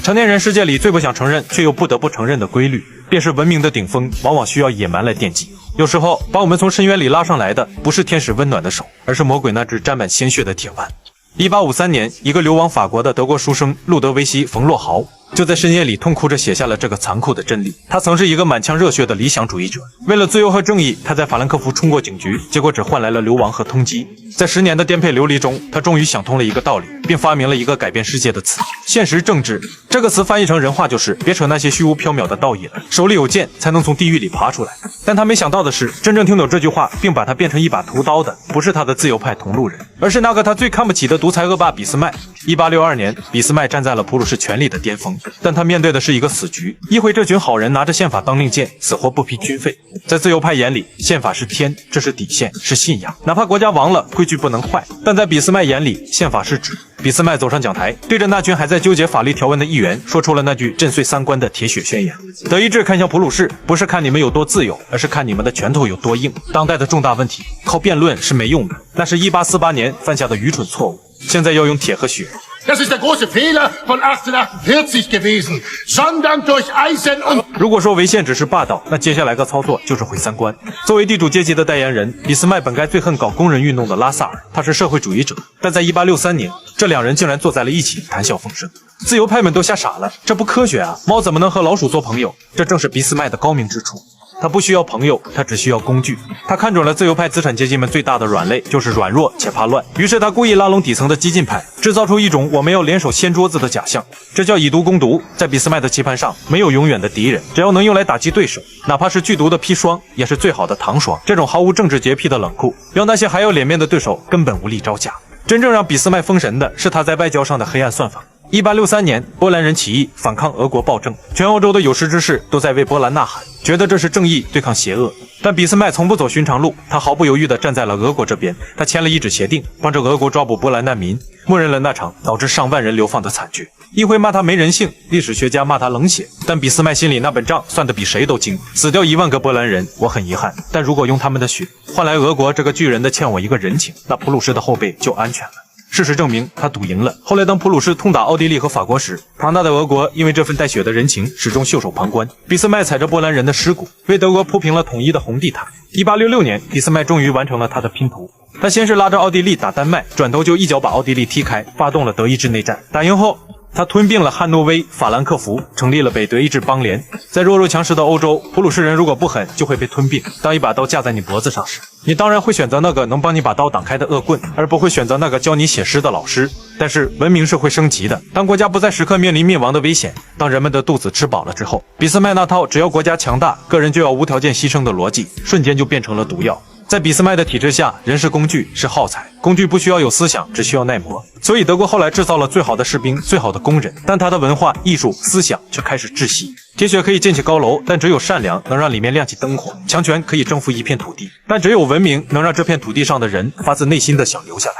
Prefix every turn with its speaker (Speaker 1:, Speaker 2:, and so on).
Speaker 1: 成年人世界里最不想承认却又不得不承认的规律，便是文明的顶峰往往需要野蛮来奠基。有时候把我们从深渊里拉上来的不是天使温暖的手，而是魔鬼那只沾满鲜血的铁腕。1853年，一个流亡法国的德国书生路德维希·冯洛豪就在深夜里痛哭着写下了这个残酷的真理。他曾是一个满腔热血的理想主义者，为了自由和正义，他在法兰克福冲过警局，结果只换来了流亡和通缉。在10年的颠沛流离中，他终于想通了一个道理，并发明了一个改变世界的词——现实政治。这个词翻译成人话就是别扯那些虚无缥缈的道义了，手里有剑才能从地狱里爬出来。但他没想到的是，真正听懂这句话并把它变成一把屠刀的，不是他的自由派同路人，而是那个他最看不起的独裁恶霸俾斯麦。1862年，俾斯麦站在了普鲁士权力的巅峰，但他面对的是一个死局。议会这群好人拿着宪法当令箭，死活不批军费。在自由派眼里，宪法是天，这是底线，是信仰，哪怕国家亡了，规矩不能坏。但在俾斯麦眼里，宪法是纸。俾斯麦走上讲台，对着那群还在纠结法律条文的议员说出了那句震碎三观的铁血宣言。德意志看向普鲁士，不是看你们有多自由，而是看你们的拳头有多硬。当代的重大问题靠辩论是没用的，那是1848年犯下的愚蠢错误，现在要用铁和血。
Speaker 2: Das ist der große Fehler von 1848 gewesen, sondern durch Eisen und…
Speaker 1: 如果说违宪只是霸道，那接下来个操作就是毁三观。作为地主阶级的代言人，俾斯麦本该最恨搞工人运动的拉萨尔，他是社会主义者，但在1863年，这两人竟然坐在了一起谈笑风生。自由派们都吓傻了，这不科学啊！猫怎么能和老鼠做朋友？这正是俾斯麦的高明之处。他不需要朋友，他只需要工具。他看准了自由派资产阶级们最大的软肋就是软弱且怕乱，于是他故意拉拢底层的激进派，制造出一种我们要联手掀桌子的假象，这叫以毒攻毒。在俾斯麦的棋盘上，没有永远的敌人，只要能用来打击对手，哪怕是剧毒的砒霜，也是最好的糖霜。这种毫无政治洁癖的冷酷，让那些还有脸面的对手根本无力招架。真正让俾斯麦封神的是他在外交上的黑暗算法。1863年，波兰人起义反抗俄国暴政，全欧洲的有识之士都在为波兰呐喊，觉得这是正义对抗邪恶。但俾斯麦从不走寻常路，他毫不犹豫地站在了俄国这边。他签了一纸协定，帮着俄国抓捕波兰难民，默认了那场导致上万人流放的惨剧。议会骂他没人性，历史学家骂他冷血，但俾斯麦心里那本账算得比谁都精。死掉1万个波兰人，我很遗憾，但如果用他们的血换来俄国这个巨人的欠我一个人情，那普鲁士的后背就安全了。事实证明，他赌赢了。后来，当普鲁士痛打奥地利和法国时，庞大的俄国因为这份带血的人情，始终袖手旁观。俾斯麦踩着波兰人的尸骨，为德国铺平了统一的红地毯。1866年，俾斯麦终于完成了他的拼图。他先是拉着奥地利打丹麦，转头就一脚把奥地利踢开，发动了德意志内战。打赢后，他吞并了汉诺威、法兰克福，成立了北德意志邦联。在弱肉强食的欧洲，普鲁士人如果不狠，就会被吞并。当一把刀架在你脖子上时，你当然会选择那个能帮你把刀挡开的恶棍，而不会选择那个教你写诗的老师。但是文明是会升级的，当国家不再时刻面临灭亡的危险，当人们的肚子吃饱了之后，俾斯麦那套只要国家强大，个人就要无条件牺牲的逻辑，瞬间就变成了毒药。在俾斯麦的体制下，人是工具，是耗材，工具不需要有思想，只需要耐磨。所以德国后来制造了最好的士兵，最好的工人，但他的文化、艺术、思想却开始窒息。铁血可以建起高楼，但只有善良能让里面亮起灯火；强权可以征服一片土地，但只有文明能让这片土地上的人发自内心的想留下来。